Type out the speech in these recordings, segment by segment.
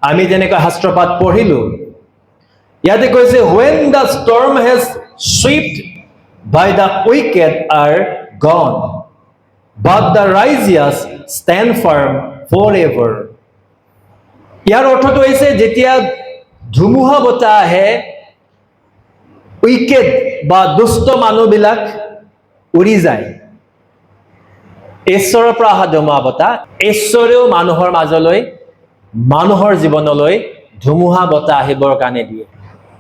আমি যেনেকৈ শাস্ত্ৰপাঠ পঢ়িলো, ইয়াতে কৈছে when the storm has swept by the wicked are gone, but the righteous stand firm forever. ইয়াৰ অৰ্থটো হৈছে যেতিয়া ধুমুহা বতাহ আহে, উইকেড বা দুষ্ট মানুহবিলাক উৰি যায়। ঈশ্বৰৰ পৰা অহা ধুমুহা বতাহ, ঈশ্বৰেও মানুহৰ মাজলৈ, মানুহৰ জীৱনলৈ ধুমুহা বতাহ আহিবৰ কাৰণে দিয়ে।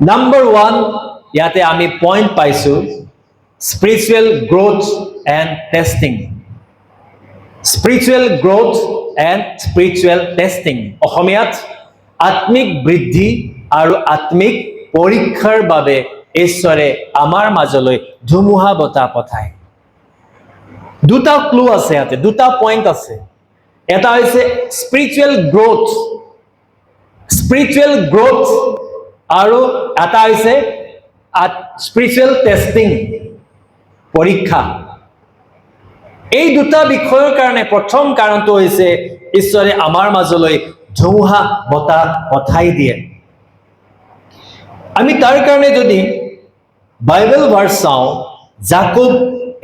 নাম্বাৰ 1, ইয়াতে আমি পইণ্ট পাইছো, spiritual growth and testing. Spiritual growth and spiritual testing, অসমীয়াত আত্মিক বৃদ্ধি আৰু আত্মিক পৰীক্ষাৰ বাবে ঈশ্বৰে আমাৰ মাজলৈ ধুমুহা বতাহ পঠায়। দুটা ক্লু আছে ইয়াতে, দুটা পইণ্ট আছে। এটা হৈছে স্পিৰিচুৱেল গ্ৰোথ, স্পিৰিচুৱেল গ্ৰোথ, আৰু এটা হৈছে স্পিৰিচুৱেল টেষ্টিং, পৰীক্ষা। এই দুটা বিষয়ৰ কাৰণে প্ৰথম কাৰণটো হৈছে ঈশ্বৰে আমাৰ মাজলৈ ধুমুহা বতাহ পঠাই দিয়ে। আমি তাৰ কাৰণে যদি বাইবেল ভাৰ্চ চাওঁ, জাকব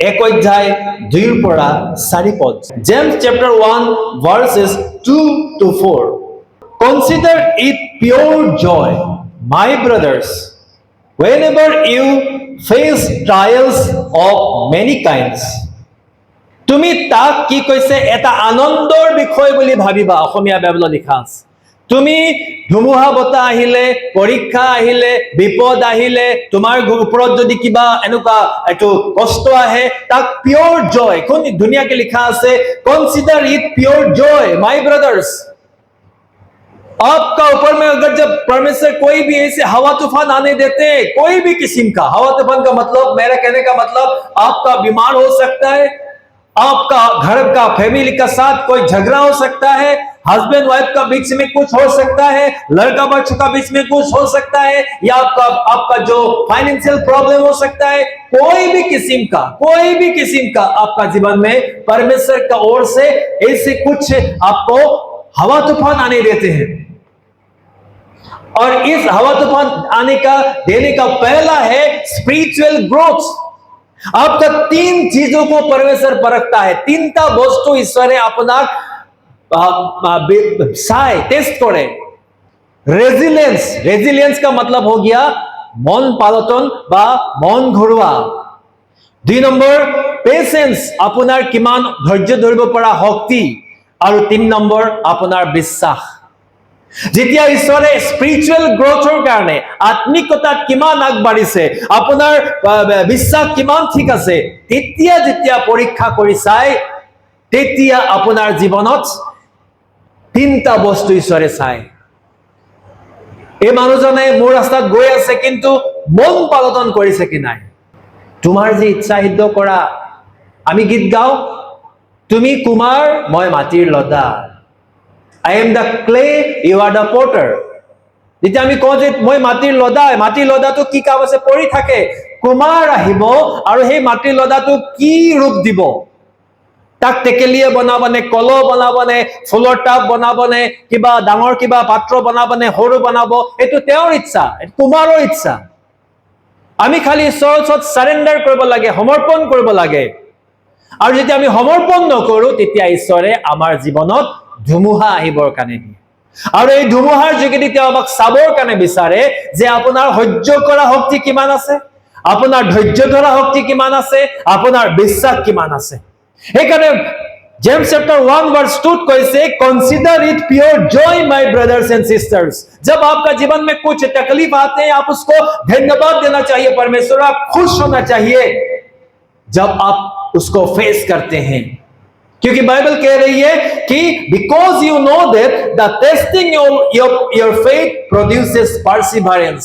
1 অধ্যায় 2 পৰা 4 পদ, James chapter 1 verses 2 to 4. Consider it pure joy, my brothers, whenever you face trials of many kinds. তুমি তাক কি কৈছে, এটা আনন্দৰ বিষয় বুলি ভাবিবা। অসমীয়া বাইবেলত লিখা আছে, তুমি ধুমুহা বতাহ আহিলে, পৰীক্ষা আহিলে, বিপদ আহিলে, তোমাৰ ওপৰত যদি কিবা এনেকুৱা একটু কষ্ট আহে, তাক পিয়ৰ জয়, কোন ধুনীয়াকে লিখা আছে, consider it pure joy my brothers. आपका ऊपर में अगर जब परमेश्वर कोई भी ऐसे हवा तूफान आने देते, कोई भी किस्म का हवा तूफान का मतलब, मेरा कहने का मतलब, आपका बीमार हो सकता है, आपका घर का फैमिली का साथ कोई झगड़ा हो सकता है, हस्बैंड वाइफ का बीच में कुछ हो सकता है, लड़का बच्चों का बीच में कुछ हो सकता है, या आपका जो फाइनेंशियल प्रॉब्लम हो सकता है, कोई भी किस्म का आपका जीवन में परमेश्वर का ओर से ऐसे कुछ आपको हवा तूफान आने देते हैं। और इस हवा तूफान आने का देने का पहला है स्पिरिचुअल ग्रोथ। आपका 3 चीजों को परमेश्वर परखता है। 3টা বস্তু ঈশ্বরে আপনার साय टेस्ट करे। रेजिलियंस का मतलब हो गया मन पालटन बा मन घरुआ। 2 নম্বৰ पेशेंस, আপনাৰ কিমান ধৈৰ্য ধৰিব পৰা শক্তি, আৰু 3 নম্বৰ আপনাৰ বিশ্বাস। যেতিয়া ঈশ্বৰে স্পিৰিচুৱেল গ্ৰোথৰ কাৰণে আত্মিকতাত কিমান আগবাঢ়িছে, আপোনাৰ বিশ্বাস কিমান ঠিক আছে, তেতিয়া যেতিয়া পৰীক্ষা কৰি চাই, তেতিয়া আপোনাৰ জীৱনত 3টা বস্তু ঈশ্বৰে চাই। এই মানুহজনে মোৰ ৰাস্তাত গৈ আছে, কিন্তু মন পালন কৰিছে কি নাই। তোমাৰ যে ইচ্ছা সিদ্ধ কৰা, আমি গীত গাওঁ, তুমি কুমাৰ মই মাটিৰ লদা, I am the clay, you are the potter. যেতিয়া আমি কওঁ যে মই মাটিৰ লদা, মাটিৰ লদাটো কি কাম আছে, পৰি থাকে। কুমাৰ আহিব আৰু সেই মাটিৰ লদাটো কি ৰূপ দিব, তাক টেকেলিয়ে বনাবনে, কল বনাবনে, ফুলৰ টাব বনাবনে, কিবা ডাঙৰ কিবা পাত্ৰ বনাবনে, সৰু বনাব, এইটো তেওঁৰ ইচ্ছা, কুমাৰৰ ইচ্ছা। আমি খালি ঈশ্বৰৰ ওচৰত সাৰেন্ডাৰ কৰিব লাগে, সমৰ্পণ কৰিব লাগে। আৰু যেতিয়া আমি সমৰ্পণ নকৰো, তেতিয়া ঈশ্বৰে আমাৰ জীৱনত ধুমুহা আহিবৰ কাৰণে দিয়ে। আৰু এই ধুমুহাৰ যোগেদি তেওঁ আমাক চাবৰ কাৰণে বিচাৰে যে আপোনাৰ সহ্য কৰা শক্তি কিমান আছে, আপোনাৰ ধৈৰ্য ধৰা শক্তি কিমান আছে, আপোনাৰ বিশ্বাস কিমান আছে। সেইকাৰণে जेम्स चैप्टर 1 वर्स 2 कैसे, consider it pure Joy my brothers and sisters. जब आपका जीवन में कुछ तकलीफ आते हैं, आप उसको धन्यवाद देना चाहिए परमेश्वर, आप खुश होना चाहिए जब आप उसको फेस करते हैं। क्योंकि बाइबल कह रही है कि because you know that the testing your faith produces perseverance.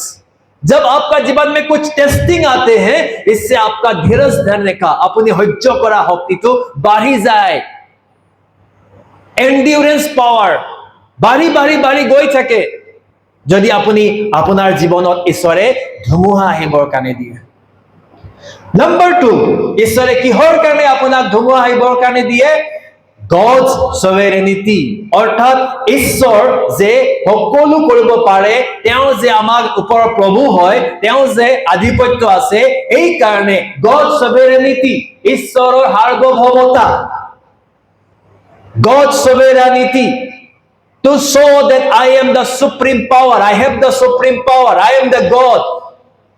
जब आपका जीवन में कुछ टेस्टिंग आते हैं, इससे आपका धीरज धरने का, अपनी धैर्य करा शक्ति तो बढ़ी जाए। एंड्योरेंस पावर, বাঢ়ি বাঢ়ি বাঢ়ি গৈ থাকে যদি আপুনি আপোনাৰ জীৱনত ঈশ্বৰে ধুমুহা আহিবৰ কাৰণে দিয়ে। নম্বৰ 2, ঈশ্বৰে কিহৰ কাৰণে আপোনাক ধুমুহা আহিবৰ কাৰণে দিয়ে? God's sovereignty, অৰ্থাৎ ঈশ্বৰ যে সকলো কৰিব পাৰে, তেওঁ যে আমাৰ ওপৰৰ প্ৰভু হয়, তেওঁ যে আধিপত্য আছে, এই কাৰণে God's sovereignty, ঈশ্বৰৰ সাৰ্বভৌমতা, God's sovereignty to show that I am the supreme power, I have the supreme power, I am the God,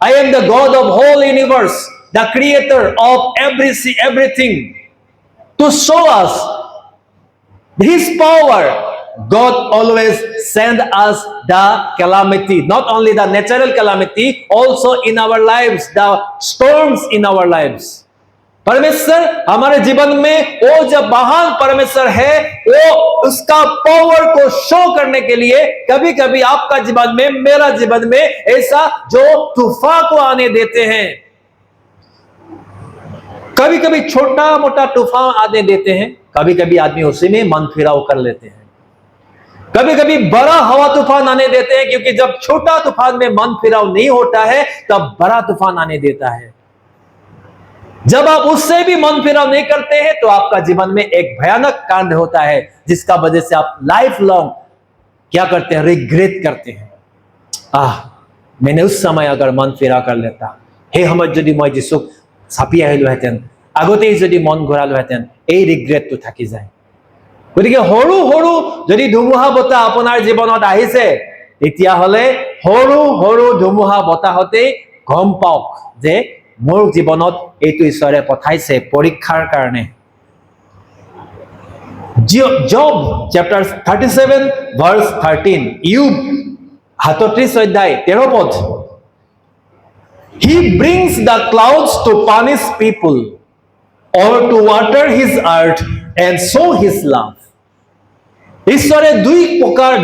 I am the God of whole universe, the creator of everything. To show us His power, God always send us the calamity, not only the natural calamity, also in our lives, the storms in our lives. परमेश्वर हमारे जीवन में वो जब महान परमेश्वर है, वो उसका पावर को शो करने के लिए कभी कभी आपका जीवन में, मेरा जीवन में ऐसा जो तूफान को आने देते हैं, कभी कभी छोटा मोटा तूफान आने देते हैं, कभी कभी आदमी उसी में मन फिराव कर लेते हैं, कभी कभी बड़ा हवा तूफान आने देते हैं, क्योंकि जब छोटा तूफान में मन फिराव नहीं होता है तब बड़ा तूफान आने देता है। जब आप उससे भी मन फिराव नहीं करते हैं तो आपका जीवन में एक भयानक कांड होता है, जिसका वजह से आप लाइफ लॉन्ग क्या करते हैं? रिग्रेट करते हैं। मैंने उस समय अगर मन फिरा कर लेता, हे समय যদি মই যিশুক চাপি আহিলোহেঁতেন, আগতেই যদি মন ঘূৰালোহেঁতেন, এই ৰিগ্ৰেটটো থাকি যায়। গতিকে সৰু সৰু যদি ধুমুহা বতাহ আপোনাৰ জীৱনত আহিছে, তেতিয়াহ'লে সৰু সৰু ধুমুহা বতাহতেই গম পাওক যে মোৰ জীৱনত এইটো ঈশ্বৰে পঠাইছে পৰীক্ষাৰ কাৰণে। Job chapter 37 verse 13, Job 37 অধ্যায় 13 পদ, He brings the clouds to punish people or to water his earth and show his love. ঈশ্বৰে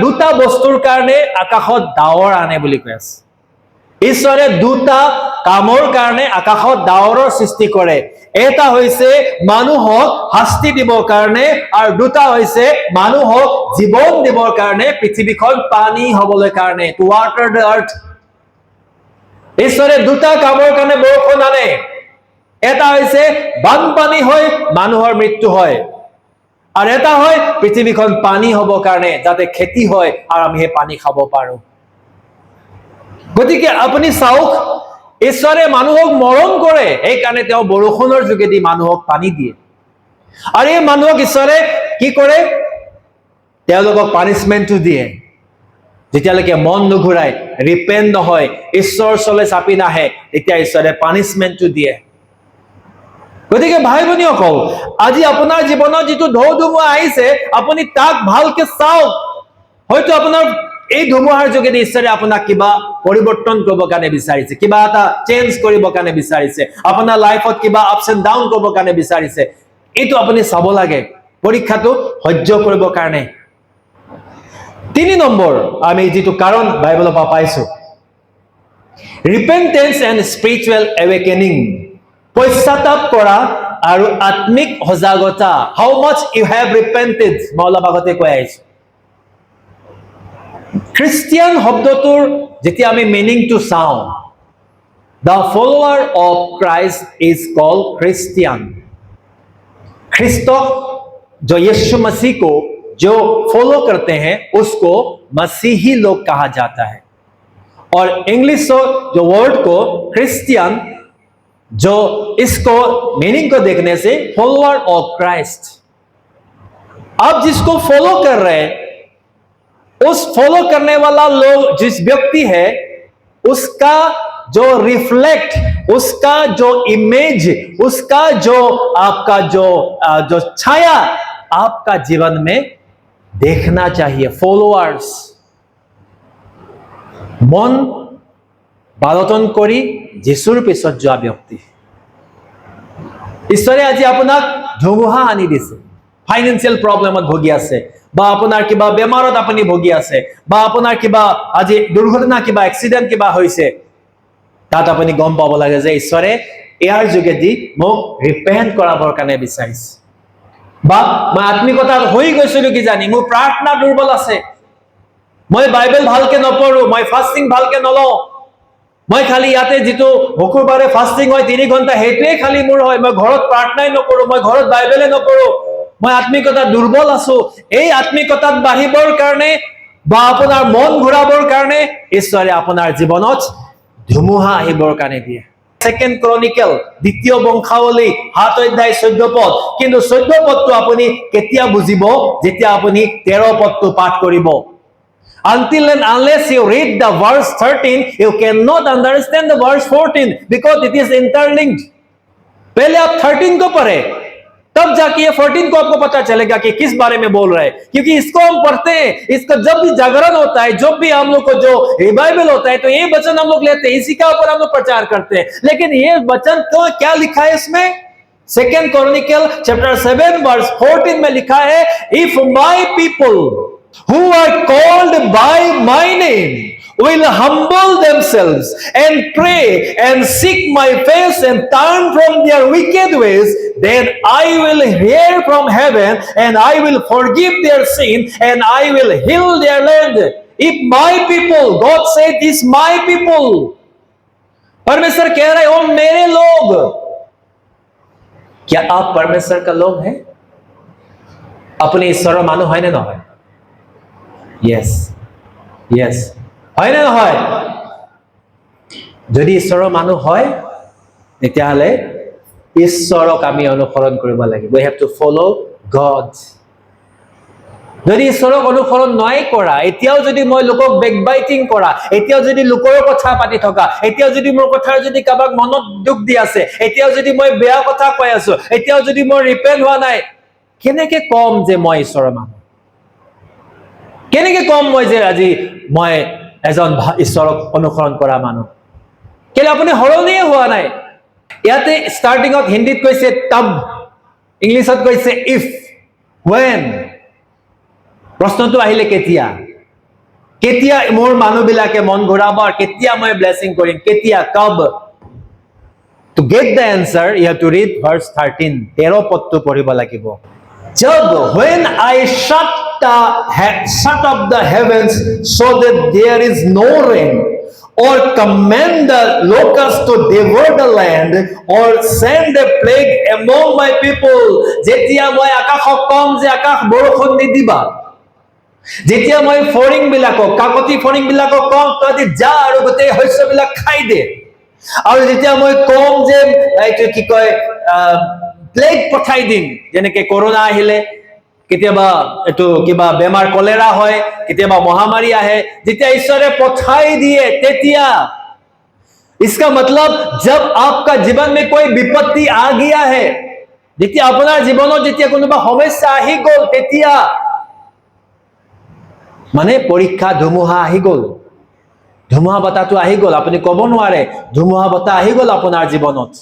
দুটা বস্তুৰ কাৰণে আকাশত ডাৱৰ আনে বুলি কৈ আছে। ঈশ্বৰে দুটা কামৰ কাৰণে আকাশত ডাৱৰৰ সৃষ্টি কৰে। এটা হৈছে মানুহক শাস্তি দিবৰ কাৰণে, আৰু দুটা হৈছে মানুহক জীৱন দিবৰ কাৰণে, পৃথিৱীখন পানী হ'বলৈ কাৰণে, to water the earth. ঈশ্বৰে দুটা কামৰ কাৰণে বৰষুণ আনে। এটা হৈছে বানপানী হয় মানুহৰ মৃত্যু হয়, আৰু এটা হয় পৃথিৱীখন পানী হ'বৰ কাৰণে, যাতে খেতি হয় আৰু আমি সেই পানী খাব পাৰো। গতিকে আপুনি চাওক, ঈশ্বৰে মানুহক মৰম কৰে, সেইকাৰণে তেওঁ বৰষুণৰ যোগেদি মানুহক পানী দিয়ে। আৰু এই মানুহক ঈশ্বৰে কি কৰে? তেওঁলোকক পানিশমেণ্টটো দিয়ে। যেতিয়ালৈকে মন নুঘূৰাই, ৰিপেণ্ট নহয়, ঈশ্বৰৰ ওচৰলৈ চাপি নাহে, তেতিয়া ঈশ্বৰে পানিশমেণ্টটো দিয়ে। গতিকে ভাই ভনীসকল, আজি আপোনাৰ জীৱনত যিটো ঢৌ ধুমুহা আহিছে, আপুনি তাক ভালকে চাওক। হয়তো আপোনাৰ এই ধুমুহাৰ যোগেদি ঈশ্বৰে আপোনাক কিবা পৰিৱৰ্তন কৰিবৰ কাৰণে বিচাৰিছে, কিবা এটা চেঞ্জ কৰিবৰ কাৰণে বিচাৰিছে, আপোনাৰ লাইফত কিবা আপছ এণ্ড ডাউন কৰিবৰ কাৰণে বিচাৰিছে। এইটো আপুনি চাব লাগে, পৰীক্ষাটো সহ্য কৰিবৰ কাৰণে। 3 নম্বৰ আমি যিটো কাৰণ বাইবেলৰ পৰা পাইছো, ৰিপেন্টেন্স এণ্ড স্পিৰিচুৱেল এৱেকেনিং, পশ্চাতাপ কৰা আৰু আত্মিক সজাগতা। হাউ মাচ ইউ হেভ ৰিপেন্টেড, মই অলপ আগতে কৈ আহিছো। খ্ৰীষ্টিয়ান শব্দটোৰ যেতিয়া আমি মিনিংটো চাওঁ, the follower of Christ is called Christian. ख्रिस्तक जो यीशु मसीह को जो फॉलो करते हैं उसको मसीही लोग कहा जाता है। और इंग्लिश जो वर्ड को क्रिश्चियन, जो इसको मीनिंग को देखने से फॉलोअर ऑफ क्राइस्ट, आप जिसको फॉलो कर रहे हैं, उस फॉलो करने वाला लोग जिस व्यक्ति है, उसका जो रिफ्लेक्ट, उसका जो इमेज, उसका जो आपका जो छाया आपका जीवन में देखना चाहिए। फॉलोअर्स मन পালন কৰি যিশুৰ পিছত যোৱা ব্যক্তি। ঈশ্বৰে আজি আপোনাক ধুমুহা আনি দিছে, ফাইনেন্সিয়েল প্ৰব্লেমত ভুগি আছে, বা আপোনাৰ কিবা বেমাৰত আপুনি ভুগি আছে, বা আপোনাৰ কিবা আজি দুৰ্ঘটনা, কিবা এক্সিডেন্ট কিবা হৈছে, তাত আপুনি গম পাব লাগে যে ঈশ্বৰে ইয়াৰ যোগেদি মোক ৰিপেন্ট কৰাবৰ কাৰণে বিচাৰিছে। বা মই আত্মিকতাত হৈ গৈছিলো কি জানি, মোৰ প্ৰাৰ্থনা দুৰ্বল আছে, মই বাইবেল ভালকে নপঢ়ো, মই ফাষ্টিং ভালকে নলওঁ, মই খালি ইয়াতে যিটো শুকুৰবাৰে ফাষ্টিং হয় 3 ঘণ্টা সেইটোৱে খালি মোৰ হয়, মই ঘৰত প্ৰাৰ্থনাই নকৰো, মই ঘৰত বাইবেলে নপঢ়ো, মই আত্মিকতা দুৰ্বল আছো। এই আত্মিকতাত বাঢ়িবৰ কাৰণে বা আপোনাৰ মন ঘূৰাবৰ কাৰণে ঈশ্বৰে আপোনাৰ জীৱনত ধুমুহা আহিবৰ কাৰণে দিয়ে। সেকেন্ড ক্ৰনিকেল, দ্বিতীয় বংশাৱলী 7 অধ্যায় 14 পদ, কিন্তু 14 পদটো আপুনি কেতিয়া বুজিব? যেতিয়া আপুনি 13 পদটো পাঠ কৰিব। Until and unless you read the verse 13, you cannot understand the verse 14 because it is interlinked. पहले आप 13 को पढ़े, तब जाके ये 14 को आपको पता चलेगा कि किस बारे में बोल रहे हैं। क्योंकि इसको हम पढ़ते हैं, इसका जब भी जागरण होता है, जब भी हम लोग को जो रिवाइवल होता है, तो ये वचन हम लोग लेते हैं, इसी का ऊपर हम लोग प्रचार करते हैं। लेकिन ये वचन तो क्या लिखा है इसमें? सेकेंड क्रॉनिकल चैप्टर 7 वर्स 14 में लिखा है, if my people who are called by my name will humble themselves and pray and seek my face and turn from their wicked ways, then I will hear from heaven and I will forgive their sin and I will heal their land. If my people, God said this, my people, परमेश्वर कह रहे हो मेरे लोग। क्या आप परमेश्वर का लोग हैं? अपने ईश्वर मानो है ना? है Yes, yes, হয় না নহয়? যদি ঈশ্বৰৰ মানুহ হয় তেতিয়াহলে ঈশ্বৰক আমি অনুসৰণ কৰিব লাগিব। We have to follow God. যদি ঈশ্বৰক অনুসৰণ নাই কৰা, এতিয়াও যদি মই লোকক বেকবাইটিং কৰা, এতিয়াও যদি লোকৰ কথা পাতি থকা, এতিয়াও যদি মোৰ কথাৰ যদি কাবাক মনত দুখ দি আছে, এতিয়াও যদি মই বেয়া কথা কৈ আছো, এতিয়াও যদি মই ৰিপেন্ট হোৱা নাই, কেনেকে কম যে মই ঈশ্বৰৰ মানুহ? কেনেকে কম মই যে আজি মই এজন ঈশ্বৰক অনুসৰণ কৰা মানুহ? কেলে আপুনি সলনিয়ে হোৱা নাই। ইয়াতে ষ্টাৰ্টিঙত হিন্দীত কৈছে তব, ইংলিছত কৈছে ইফ, when। প্ৰশ্নটো আহিলে কেতিয়া? কেতিয়া মোৰ মানুহবিলাকে মন ঘূৰাব আৰু কেতিয়া মই ব্লেছিং কৰিম? কেতিয়া? কব? To get the answer, you have to read verse 13. 13 পদটো পঢ়িব লাগিব। जब when I shut up the heavens so that there is no rain, or command the locusts to devour the land, or send a plague among my people, যেতিয়া মই আকাশক কম যে আকাশ বৰষুণ নিদিবা, যেতিয়া মই ফৰিং বিলাকক, কাকতি ফৰিং বিলাকক কম তহঁতি যা আৰু গোটেই শস্যবিলাক খাই দে, আৰু যেতিয়া মই কম যে এইটো কি কয় প্লেগ পঠাই দিম, যেনেকে কৰোনা আহিলে, কেতিয়াবা এইটো কিবা বেমাৰ কলেৰা হয়, কেতিয়াবা মহামাৰী আহে, যেতিয়া ঈশ্বৰে পঠাই দিয়ে তেতিয়া, इसका मतलब जब आपका जीवन में कोई विपत्ति आ गया है, যেতিয়া আপোনাৰ জীৱনত যেতিয়া কোনোবা সমস্যা আহি গ'ল, তেতিয়া মানে পৰীক্ষা ধুমুহা আহি গ'ল, ধুমুহা বতাহটো আহি গ'ল, আপুনি ক'ব নোৱাৰে ধুমুহা বতাহ আহি গ'ল আপোনাৰ জীৱনত।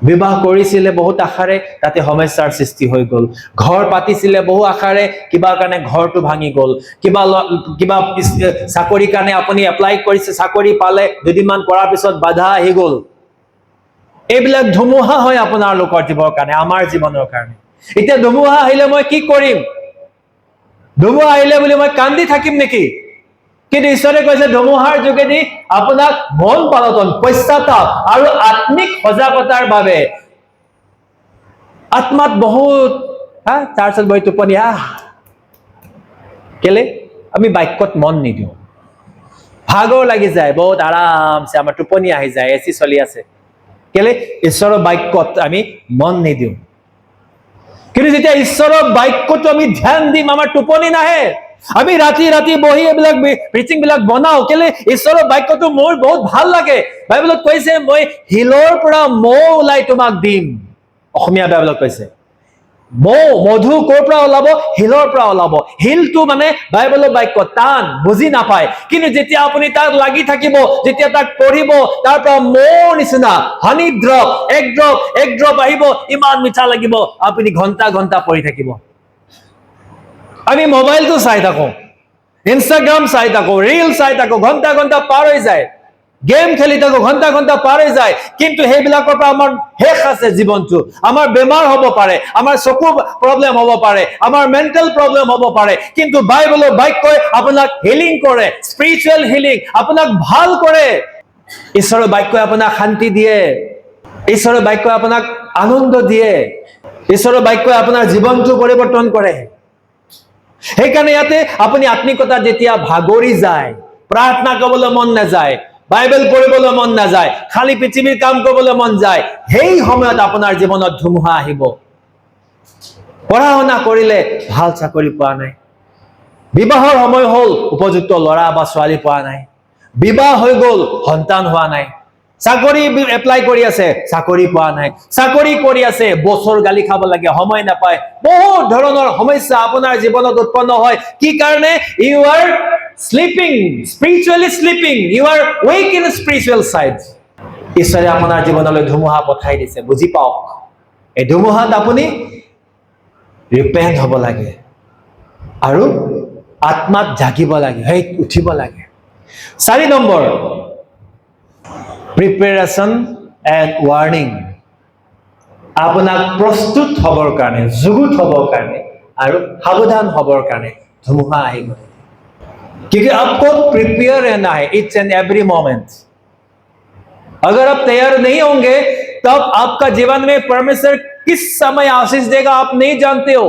বিবাহ কৰিছিলে বহুত আশাৰে, তাতে সমস্যাৰ সৃষ্টি হৈ গ'ল। ঘৰ পাতিছিলে বহু আশাৰে, কিবা কাৰণে ঘৰটো ভাঙি গ'ল। কিবা চাকৰি কাৰণে আপুনি এপ্লাই কৰিছে, চাকৰি পালে, দুদিনমান কৰাৰ পিছত বাধা আহি গ'ল। এইবিলাক ধুমুহা হয় আপোনাৰ লোকৰ জীৱনৰ কাৰণে, আমাৰ জীৱনৰ কাৰণে। এতিয়া ধুমুহা আহিলে মই কি কৰিম? ধুমুহা আহিলে বুলি মই কান্দি থাকিম নেকি? কিন্তু ঈশ্বৰে কৈছে ধুমুহাৰ যোগেদি আপোনাক মন পালটন, পশ্চাতাপ আৰু আত্মিক সজাগতাৰ বাবে আত্মাত বহুত তাৰপিছত বহি টোপনি কেলে আমি বাক্যত মন নিদিওঁ, ভাগৰ লাগি যায়, বহুত আৰামছে আমাৰ টোপনি আহি যায়, এচি চলি আছে, কেলে ঈশ্বৰৰ বাক্যত আমি মন নিদিওঁ। কিন্তু যেতিয়া ঈশ্বৰৰ বাক্যটো আমি ধ্যান দিম, আমাৰ টোপনি নাহে। আমি ৰাতি ৰাতি বহি এইবিলাক প্ৰিচিং বিলাক বনাও, কেলে ঈশ্বৰৰ বাক্যটো মোৰ বহুত ভাল লাগে। বাইবেলত কৈছে মই শিলৰ পৰা মৌ ওলাই তোমাক দিম, অসমীয়া বাইবেলত কৈছে মৌ, মধু ক'ৰ পৰা ওলাব? শিলৰ পৰা ওলাব। শিলটো মানে বাইবেলৰ বাক্য, টান, বুজি নাপায়, কিন্তু যেতিয়া আপুনি তাক লাগি থাকিব, যেতিয়া তাক পঢ়িব, তাৰ পৰা মৌৰ নিচিনা হানি ড্ৰপ, এক ড্ৰপ আহিব, ইমান মিঠা লাগিব, আপুনি ঘণ্টা ঘণ্টা পঢ়ি থাকিব। আমি মোবাইলটো চাই থাকো, ইনষ্টাগ্ৰাম চাই থাকো, ৰিল চাই থাকো, ঘণ্টা ঘণ্টা পাৰ হৈ যায়। গেম খেলি থাকো, ঘন্টা ঘন্টা পাৰ হৈ যায়, কিন্তু সেইবিলাকৰ পৰা আমাৰ শেষ আছে জীৱনটো। আমাৰ বেমাৰ হ'ব পাৰে, আমাৰ চকু প্ৰব্লেম হ'ব পাৰে, আমাৰ মেণ্টেল প্ৰব্লেম হ'ব পাৰে, কিন্তু বাইবেলৰ বাক্যই আপোনাক হিলিং কৰে, স্পিৰিচুৱেল হিলিং, আপোনাক ভাল কৰে। ঈশ্বৰৰ বাক্যই আপোনাক শান্তি দিয়ে, ঈশ্বৰৰ বাক্যই আপোনাক আনন্দ দিয়ে, ঈশ্বৰৰ বাক্যই আপোনাৰ জীৱনটো পৰিৱৰ্তন কৰে। সেইকাৰণে ইয়াতে আপুনি আত্মিকতা যেতিয়া ভাগৰি যায়, প্ৰাৰ্থনা কৰিবলৈ মন নাযায়, বাইবেল পঢ়িবলৈ মন নাযায়, খালি পৃথিৱীৰ কাম কৰিবলৈ মন যায়, সেই সময়ত আপোনাৰ জীৱনত ধুমুহা আহিব। পঢ়া শুনা কৰিলে ভাল চাকৰি পোৱা নাই, বিবাহৰ সময় হ'ল উপযুক্ত ল'ৰা বা ছোৱালী পোৱা নাই, বিবাহ হৈ গ'ল সন্তান হোৱা নাই, চাকৰি এপ্লাই কৰি আছে চাকৰি পোৱা নাই, চাকৰি কৰি আছে বছৰ গালি খাব লাগে, সময় নাপায়, বহুত ধৰণৰ সমস্যা আপোনাৰ জীৱনত উৎপন্ন হয়। কি কাৰণে? You are sleeping, spiritually sleeping, you are weak in spiritual side. ঈশ্বৰে আপোনাৰ জীৱনলৈ ধুমুহা পঠাই দিছে, বুজি পাওক। এই ধুমুহাত আপুনি ৰিপেণ্ট হ'ব লাগে আৰু আত্মাত জাগিব লাগে, সেই উঠিব লাগে। 4 নম্বৰ, প্ৰিপেৰেশ্যন এণ্ড ৱাৰ্নিং। আপোনাক প্ৰস্তুত হ'বৰ কাৰণে, যুগুত হ'বৰ কাৰণে আৰু সাৱধান হ'বৰ কাৰণে ধুমুহা আহিব। क्योंकि आपको प्रिपेयर रहना है इट्स एंड एवरी मोमेंट। अगर आप तैयार नहीं होंगे तब आपका जीवन में परमेश्वर किस समय आशीष देगा आप नहीं जानते हो।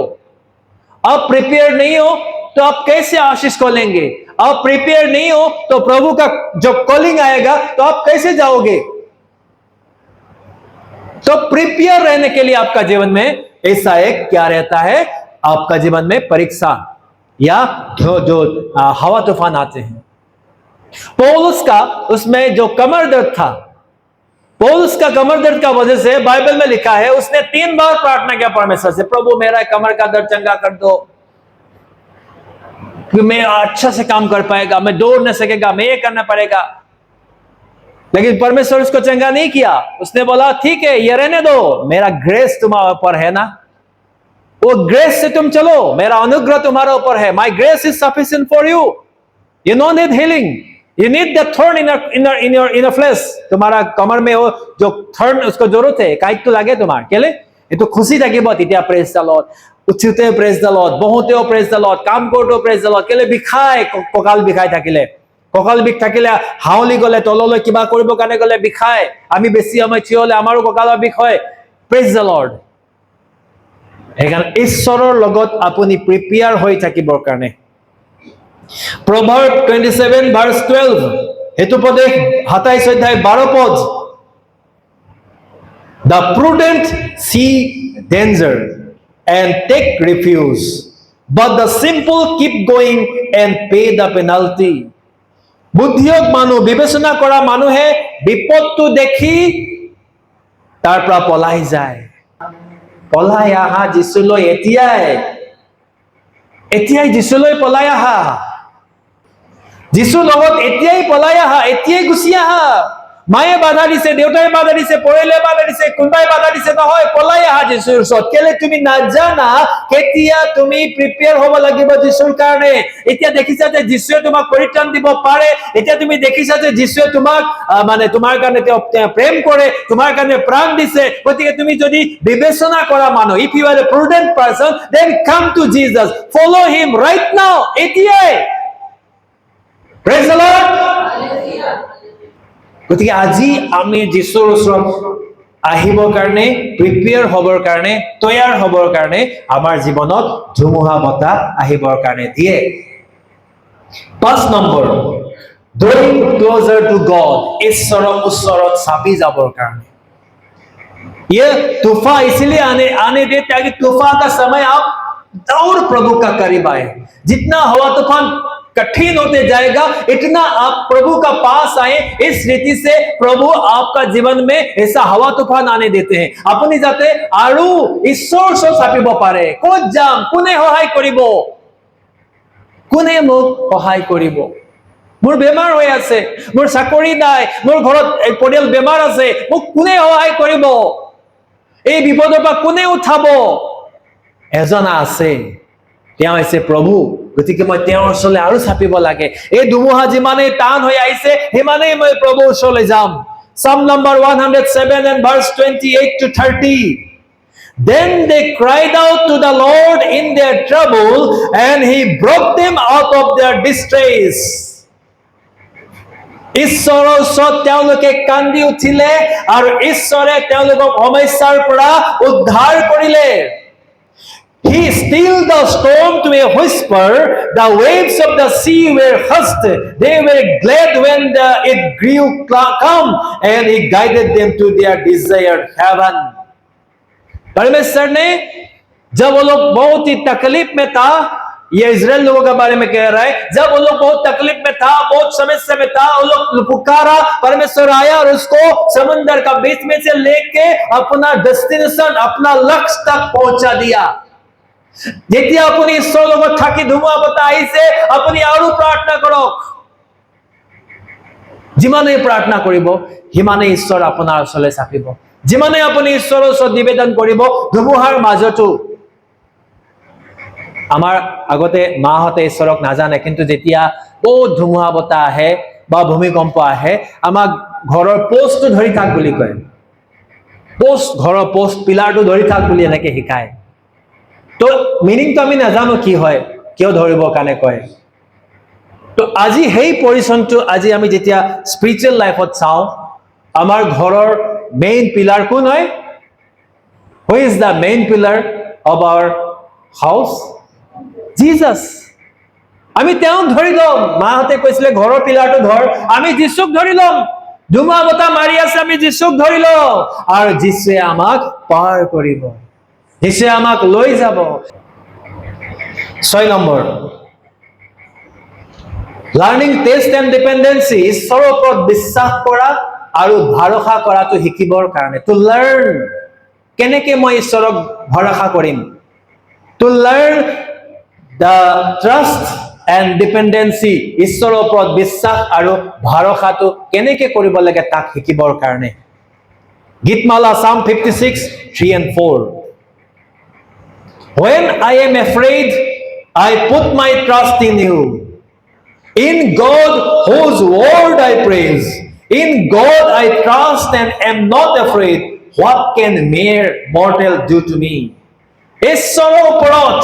आप प्रिपेयर नहीं हो तो आप कैसे आशीष को लेंगे? आप प्रिपेयर नहीं हो तो प्रभु का जब कॉलिंग आएगा तो आप कैसे जाओगे? तो प्रिपेयर रहने के लिए आपका जीवन में ऐसा एक क्या रहता है, आपका जीवन में परीक्षा या जो हवा तूफान आते हैं। पौलुस का उसमें जो कमर दर्द था, पौलुस का कमर दर्द का वजह से बाइबल में लिखा है उसने 3 बार प्रार्थना किया परमेश्वर से, प्रभु मेरा कमर का दर्द चंगा कर दो, कि मैं अच्छा से काम कर पाएगा, मैं दौड़ नहीं सकेगा, मैं ये करना पड़ेगा। लेकिन परमेश्वर उसको चंगा नहीं किया। उसने बोला ठीक है ये रहने दो, मेरा ग्रेस तुम्हारे ऊपर है ना, वो ग्रेस से तुम चलो, मेरा अनुग्रह तुम्हारे ऊपर है। My grace is sufficient for you, you no need healing, you need the thorn in your flesh. तुम्हारा कमर में वो जो थॉर्न उसको जरूरत है, काइट तो लगे तुम्हारे केले, ये तो खुशी থাকিব তেতিয়া প্ৰেজ দ লৰ্ড, উঠিতে প্ৰেজ দ লৰ্ড, বহুতেও প্ৰেজ দ লৰ্ড, কাম কৰোতেও প্ৰেজ দ লৰ্ড। কেলে বিষায়, কঁকাল বিষাই থাকিলে, কঁকাল বিষ থাকিলে, হাওলি গলে তললৈ কিবা কৰিব কাৰণে গলে বিষায়, আমি বেছি সময় থিয় হলে আমাৰো কঁকালৰ বিষ হয়। প্ৰেজ দ লৰ্ড। সেইকাৰণে ঈশ্বৰৰ লগত আপুনি প্ৰিপেয়াৰ হৈ থাকিবৰ কাৰণে প্ৰভাৰ্ব 27 ভাৰ্স 12 হিতোপদেশ 27 অধ্যায় 12 পদ, The prudent see danger and take refuge, but the simple keep going and pay the penalty. বুদ্ধিয়ক মানুহ, বিবেচনা কৰা মানুহে বিপদটো দেখি তাৰ পৰা পলাই যায়। পলাই আহা যিচুলৈ, এতিয়াই যিচুলৈ পলাই আহা, যিচুৰ লগত এতিয়াই পলাই আহা, এতিয়াই গুচি আহা। মায়ে বাধা দিছে, দেউতাই বাধা দিছে, পৰিয়ালে বাধা দিছে, কোনোবাই বাধা দিছে, নহয়, পলাই আহা যিচুৰ ওচৰত। কেলে তুমি নাজানা কেতিয়া তুমি প্ৰিপেয়াৰ হ'ব লাগিব যিচুৰ কাৰণে। এতিয়া দেখিছা যে যিচুৱে তোমাক পৰিত্ৰাণ দিব পাৰে, এতিয়া তুমি দেখিছা যে যিচুৱে তোমাক মানে তোমাৰ কাৰণে তেওঁ প্ৰেম কৰে, তোমাৰ কাৰণে প্ৰাণ দিছে। গতিকে তুমি যদি বিবেচনা কৰা মানুহ, if you are a prudent person, then come to Jesus, follow him right now, এতিয়াই। Praise the Lord. গতিকে আজি আমি যিচুৰ ওচৰত আহিবৰ কাৰণে, প্ৰিপেয়াৰ হ'বৰ কাৰণে, তৈয়াৰ হ'বৰ কাৰণে আমাৰ জীৱনত ধুমুহা বতাহ আহিবৰ কাৰণে দিয়ে। 5 number, drawing closer to God, ঈশ্বৰৰ ওচৰত চাপি যাবৰ কাৰণে। ये तूफान इसलिए आने दे ताकि तूफान का समय आप दौड़ प्रभु का करीब आए। जितना हवा तूफान कठिन होते जाएगा, इतना आप प्रभु का पास आए। इस रीति से प्रभु आपका जीवन में ऐसा हवा तूफान आने देते हैं। अपनी जाते आरु ईश्वर सो सापिब पारे, कोत जाम, कोने सहाय करिब, कोने মোক সহায় কৰিব। মোৰ বেমাৰ হৈ আছে, মোৰ চাকৰি নাই, মোৰ ঘৰত পৰিয়াল বেমাৰ আছে, মোক কোনে সহায় কৰিব? এই বিপদৰ পৰা কোনে উঠাব? এজন আছে, তেওঁ হৈছে প্ৰভু। গতিকে মই তেওঁৰ ওচৰলৈ আৰু চাপিব লাগে। এই ধুমুহা যিমানেই টান হৈ আহিছে সিমানেই মই প্ৰভুৰ ওচৰলৈ যাম। Psalm number 107 and verse 28 to 30. Then they cried out to the Lord in their trouble, and he brought them out of their distress. ঈশ্বৰৰ ওচৰত তেওঁলোকে কান্দি উঠিলে আৰু ঈশ্বৰে তেওঁলোকক সমস্যাৰ পৰা উদ্ধাৰ কৰিলে। He stilled the storm to a whisper. The waves of the sea were hushed. They were glad when it grew calm, and he guided them to their desired heaven. परमेश्वर ने जब वो लोग बहुत ही तकलीफ में था, ये इजराइल लोगों के बारे में कह रहा है, जब वो लोग बहुत तकलीफ में था, बहुत समस्या में था, वो लोग पुकारा, परमेश्वर आया और उसको समुद्र का बीच में से लेके अपना डेस्टिनेशन, अपना लक्ष्य तक पहुंचा दिया। যেতিয়া আপুনি ঈশ্বৰৰ লগত থাকি ধুমুহা বতাহ আহিছে, আপুনি আৰু প্ৰাৰ্থনা কৰক। যিমানেই প্ৰাৰ্থনা কৰিব সিমানেই ঈশ্বৰ আপোনাৰ ওচৰলৈ চাপিব। যিমানেই আপুনি ঈশ্বৰৰ ওচৰত নিবেদন কৰিব ধুমুহাৰ মাজতো। আমাৰ আগতে মাহঁতে ঈশ্বৰক নাজানে, কিন্তু যেতিয়া বহুত ধুমুহা বতাহ আহে বা ভূমিকম্প আহে আমাক ঘৰৰ পোষ্টটো ধৰি থাক বুলি কয়। ঘৰৰ পোষ্ট পিলাৰটো ধৰি থাক বুলি এনেকে শিকায়। তো মিনিংটো আমি নাজানো কি হয়, কিয় ধৰিবৰ কাৰণে কয়। তো আজি সেই পৰিচনটো আজি আমি যেতিয়া স্পিৰিচুৱেল লাইফত চাওঁ, আমাৰ ঘৰৰ মেইন পিলাৰ কোন হয়? Who is the main pillar of our house? Jesus. আমি তেওঁক ধৰি ল'ম। মাহঁতে কৈছিলে ঘৰৰ পিলাৰটো ধৰ, আমি যীশুক ধৰি ল'ম। ধুমুহা বতাহ মাৰি আছে, আমি যীশুক ধৰি লওঁ আৰু যীশুৱে আমাক পাৰ কৰিব, যীশুৱে আমাক লৈ যাব। 6 number, learning test and dependency, ঈশ্বৰৰ ওপৰত বিশ্বাস কৰা আৰু ভৰসা কৰাটো শিকিবৰ কাৰণে। টু লাৰ্ণ, কেনেকে মই ঈশ্বৰক ভৰসা কৰিম? Two learn the trust and dependency, ঈশ্বৰৰ ওপৰত বিশ্বাস আৰু ভৰসাটো কেনেকে কৰিব লাগে তাক শিকিবৰ কাৰণে। গীতমালা Psalm 56, 3 and 4. When I am afraid, I put my trust in you. In God, whose word I praise. In God I trust and am not afraid. What can mere mortal do to me? ঈশ্বৰৰ ওপৰত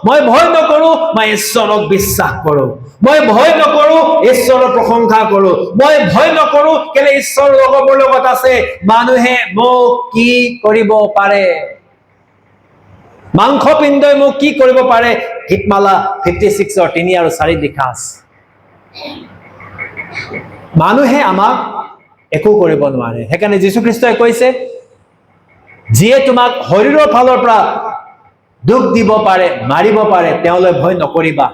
মই ভয় নকৰো, মই ঈশ্বৰক বিশ্বাস কৰো। মই ভয় নকৰো, ঈশ্বৰৰ প্ৰশংসা কৰো। মই ভয় নকৰো, কেলে ঈশ্বৰ মোৰ লগত আছে। মানুহে মোক কি কৰিব পাৰে? মাংস পিণ্ডই মোক কি কৰিব পাৰে? গীতমালা 56 3 আৰু 4 লিখা আছে। মানুহে আমাক একো কৰিব নোৱাৰে। সেইকাৰণে যীশুখ্ৰীষ্টই কৈছে, যিয়ে তোমাক শৰীৰৰ ফালৰ পৰা দুখ দিব পাৰে, মাৰিব পাৰে, তেওঁলৈ ভয় নকৰিবা।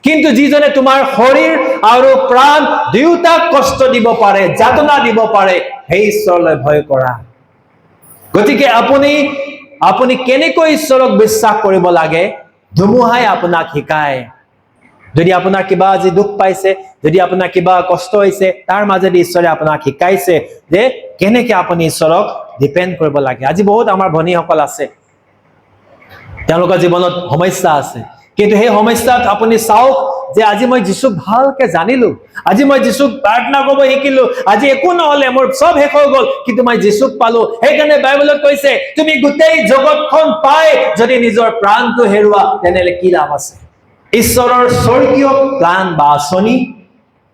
কিন্তু যিজনে তোমাৰ শৰীৰ আৰু প্ৰাণ দুয়োটাক কষ্ট দিব পাৰে, যাতনা দিব পাৰে, সেই ঈশ্বৰলৈ ভয় কৰা। গতিকে আপুনি কেনেকৈ ঈশ্বৰক বিশ্বাস কৰিব লাগে ধুমুহাই আপোনাক শিকায়। যদি আপোনাৰ কিবা আজি দুখ পাইছে, যদি আপোনাৰ কিবা কষ্ট হৈছে, তাৰ মাজেদি ঈশ্বৰে আপোনাক শিকাইছে যে কেনেকে আপুনি ঈশ্বৰক ডিপেণ্ড কৰিব লাগে। আজি বহুত আমাৰ ভনীসকল আছে, তেওঁলোকৰ জীৱনত সমস্যা আছে, কিন্তু সেই সমস্যাত আপুনি চাওক যে আজি মই যীশুক ভালকে জানিলো, আজি মই যীশুক প্ৰাৰ্থনা কৰিব শিকিলো, আজি একো নহলে, মোৰ সব শেষ হৈ গল, কিন্তু মই যীশুক পালো। সেইকাৰণে বাইবেলত কৈছে, তুমি গোটেই জগতখন পাই যদি নিজৰ প্ৰাণটো হেৰুৱা তেনেহলে কি লাভ আছে? ঈশ্বৰৰ স্বৰ্গীয় প্লান বা আঁচনি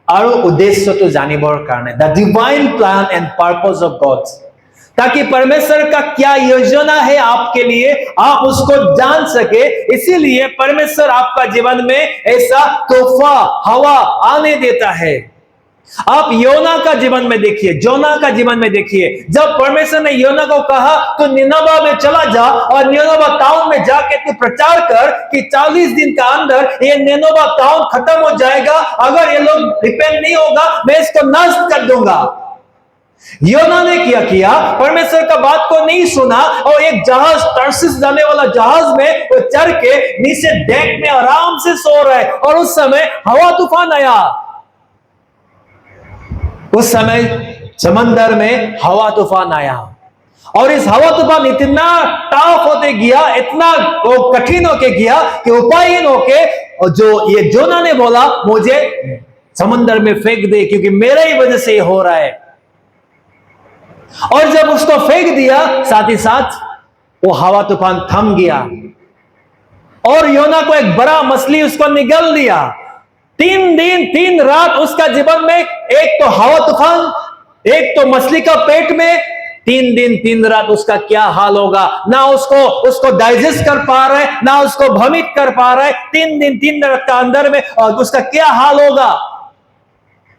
আৰু উদ্দেশ্যটো জানিবৰ কাৰণে, the divine plan and purpose of God, ताकि परमेश्वर का क्या योजना है आपके लिए आप उसको जान सके। इसीलिए परमेश्वर आपका जीवन में ऐसा तोहफा हवा आने देता है। आप योना का जीवन में देखिए, जोना का जीवन में देखिए, जब परमेश्वर ने योना को कहा तो निनवा में चला जा और निनवा टाउन में जाके तू प्रचार कर कि 40 दिन का अंदर ये निनवा टाउन खत्म हो जाएगा, अगर ये लोग रिपेंट नहीं होगा मैं इसको नष्ट कर दूंगा। योना ने क्या किया? परमेश्वर का बात को नहीं सुना और एक जहाज, तर्शीश जाने वाला जहाज में वो चढ़ के नीचे डेक में आराम से सो रहे, और उस समय हवा तूफान आया। उस समय समंदर में हवा तूफान आया, और इस हवा तूफान इतना टफ होते गया, इतना कठिन होके गया कि उपायहीन होके और जो ये जोना ने बोला मुझे समंदर में फेंक दे क्योंकि मेरे ही वजह से ये हो रहा है। और जब उसको फेंक दिया साथ ही साथ वो हवा तूफान थम गया और योना को एक बड़ा मछली उसको निगल दिया। 3 दिन 3 रात उसका जीवन में एक तो हवा तूफान, एक तो मछली का पेट में, 3 दिन 3 रात उसका क्या हाल होगा। ना उसको डाइजेस्ट कर पा रहा है, ना उसको भ्रमित कर पा रहा है। 3 दिन 3 रात का अंदर में और उसका क्या हाल होगा।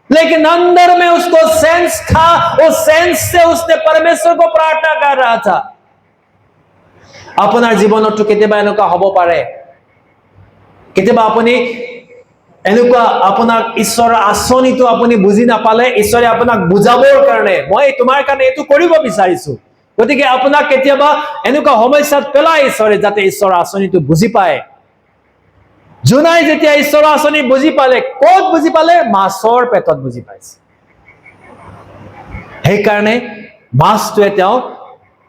लेकिन अंदर में उसको सेंस था, उस सेंस से उसने परमेश्वर को प्रार्थना कर रहा था। আপোনাৰ জীৱনতো কেতিয়াবা এনেকুৱা হ'ব পাৰে, কেতিয়াবা আপুনি এনেকুৱা আপোনাক ঈশ্বৰৰ আঁচনিটো আপুনি বুজি নাপালে ঈশ্বৰে আপোনাক বুজাবৰ কাৰণে মই তোমাৰ কাৰণে এইটো কৰিব বিচাৰিছো। গতিকে আপোনাক কেতিয়াবা এনেকুৱা সমস্যাত পেলাই ঈশ্বৰে যাতে ঈশ্বৰৰ আঁচনিটো বুজি পায়। জোনাই যেতিয়া ঈশ্বৰৰ আঁচনি বুজি পালে, ক'ত বুজি পালে? মাছৰ পেটত বুজি পাইছে। সেইকাৰণে মাছটোৱে তেওঁক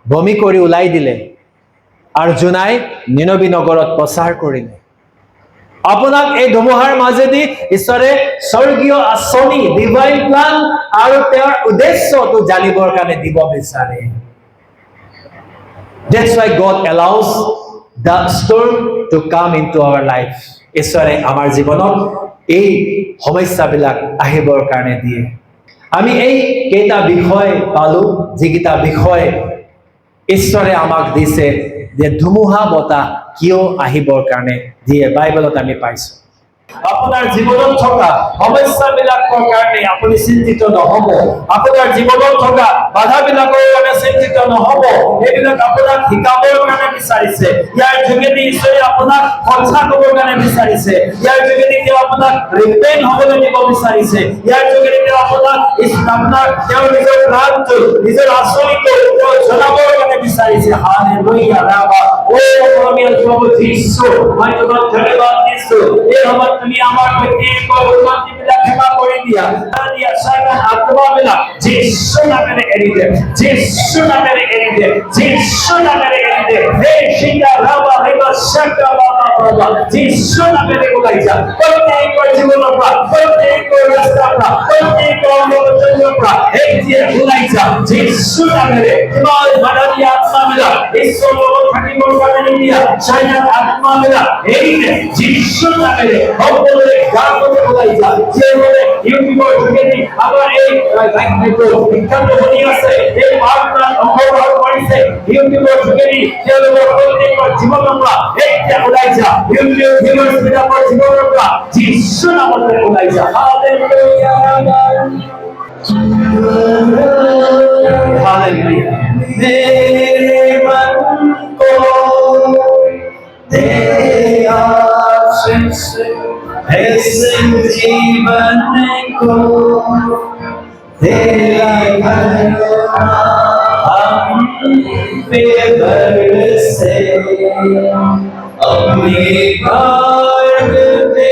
বমি কৰি ওলাই দিলে আৰু জোনাই নিনবী নগৰত প্ৰচাৰ কৰিলে। আপোনাক এই ধুমুহাৰ মাজেদি ঈশ্বৰে স্বৰ্গীয় আঁচনি, ডিভাইন প্লান আৰু তেওঁৰ উদ্দেশ্যটো জানিবৰ কাৰণে দিব বিচাৰে। That's why God allows the storm to come into our life. ঈশ্বৰে আমাৰ জীৱনত এই সমস্যাবিলাক আহিবৰ কাৰণে দিয়ে। আমি এই কেইটা বিষয় পালো, যিকেইটা বিষয় ঈশ্বৰে আমাক দিছে যে ধুমুহা বতাহ কিয় আহিবৰ কাৰণে দিয়ে, বাইবেলত আমি পাইছো। আপোনাৰ জীৱনত থকা সমস্যাবিলাকৰ কাৰণে আপুনি চিন্তিত নহব। আপোনাৰ জীৱনত থকা বাধাবিলাকৰ কাৰণে চিন্তিত নহব। এইবিলাক আপোনাক শিকাবৰ কাৰণে বিচাৰিছে। ইয়াৰ যোগেদি ঈশ্বৰে আপোনাক কথা ক'বৰ কাৰণে বিচাৰিছে। ইয়াৰ যোগেদি তেওঁ আপোনাক ৰিপেণ্ট হ'বলৈ দিব বিচাৰিছে। ইয়াৰ যোগেদি তেওঁ আপোনাক তেওঁৰ নিজৰ প্লানটো, নিজৰ আঁচনিটো তেওঁ জনাবৰ কাৰণে বিচাৰিছে। হালেলুয়া ৰাবা। ও আমি প্ৰভু যীশু, মই তোমাক ধন্যবাদ দিছোঁ। এই সময়ত তুমি আমাৰ প্ৰত্যেকৰ উন্নতিবিলাক ক্ষমা কৰি দিয়া। শয়তান আত্মাবিলাক যীশু নামেৰে এৰি দে, যীশু নামেৰে এৰি দে, যীশু নামেৰে এৰি দে। হে শিকা ৰাবা ৰেবা শাকা বাবা বাবা, যীশু নামেৰে ওলাই যা। প্ৰত্যেকৰ জীৱনৰ পৰা, প্ৰত্যেকৰ ৰাস্তাৰ পৰা, প্ৰত্যেকৰ অন্তৰৰ পৰা এতিয়া ওলাই যা যীশু নামেৰে। তোমাৰ মানৱীয় আত্মাবিলাক ঈশ্বৰৰ লগত থাকিবৰ কাৰণে নিদিয়া শয়তান আত্মাবিলাক এৰি দে যীশু নামেৰে। সকলোৰে গাঁৱত ওলাই যা। যিসকলে ইউটিউবৰ যোগেদি আমাৰ এই শিক্ষান্ত শুনি আছে, এই প্ৰাৰ্থনাত অংশগ্ৰহণ কৰিছে, ইউটিউবৰ যোগেদি তেওঁলোকৰ প্ৰত্যেকৰ জীৱনৰ পৰা এতিয়া ওলাই যা। ইউটিউব ভিউৱাৰ্ছ বিলাকৰ জীৱনৰ পৰা যীশু নামতে ওলাই যা। Hallelujah hallelujah. मेरे मन को तेरे आशीष इस जीवन को तेरा करुणा हम पे बरसे, अपने मार्ग पे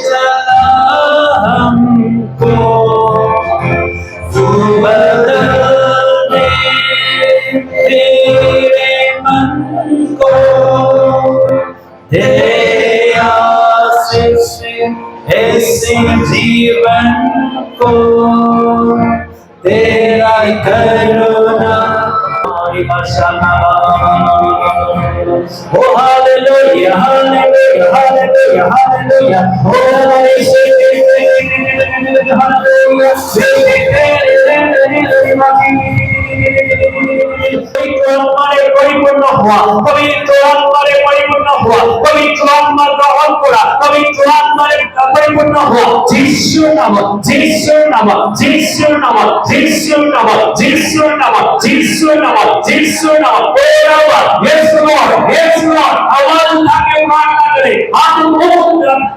चला हमको तू बदल दे तेरे मन को, तेरे आशीष ऐसे जीवन को तेरा करुणा। Oh hallelujah, hallelujah, hallelujah, hallelujah. Oh পরিপূর্ণ হওয়া, পবিত্র আত্মারে পরিপূর্ণ হওয়া, পবিত্র আত্মা গ্রহণ করা, পবিত্র আত্মারে পরিপূর্ণ হওয়া যিশুর নাম, যিশুর নাম, যিশুর নাম, যিশুর নাম, যিশুর নাম, যিশুর নাম, যিশুর নাম। Yes Lord, yes Lord, আওয়াজ থাকে প্রার্থনা করে, হাত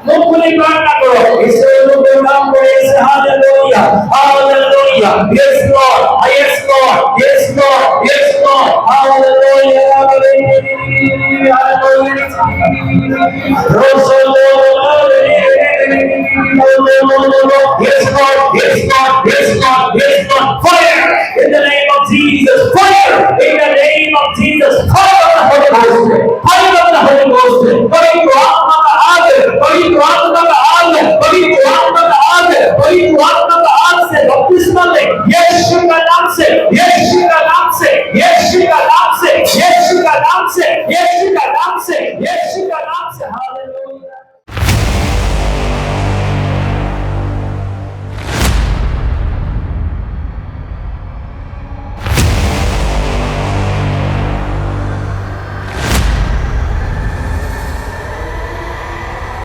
মুখ খুলে প্রার্থনা করো। ঈশ্বরের নাম করে hallelujah, hallelujah. Yes Lord, yes Lord, yes Lord, yes Lord, hallelujah, hallelujah, hallelujah. Yes Lord, yes Lord, yes Lord, yes Lord. Fire in the name of Jesus, fire in the name of Jesus, fire of the Holy Ghost, fire of the Holy Ghost. Fire of the Holy Ghost, fire बपतिस्मा ले, यीशु का नाम से, यीशु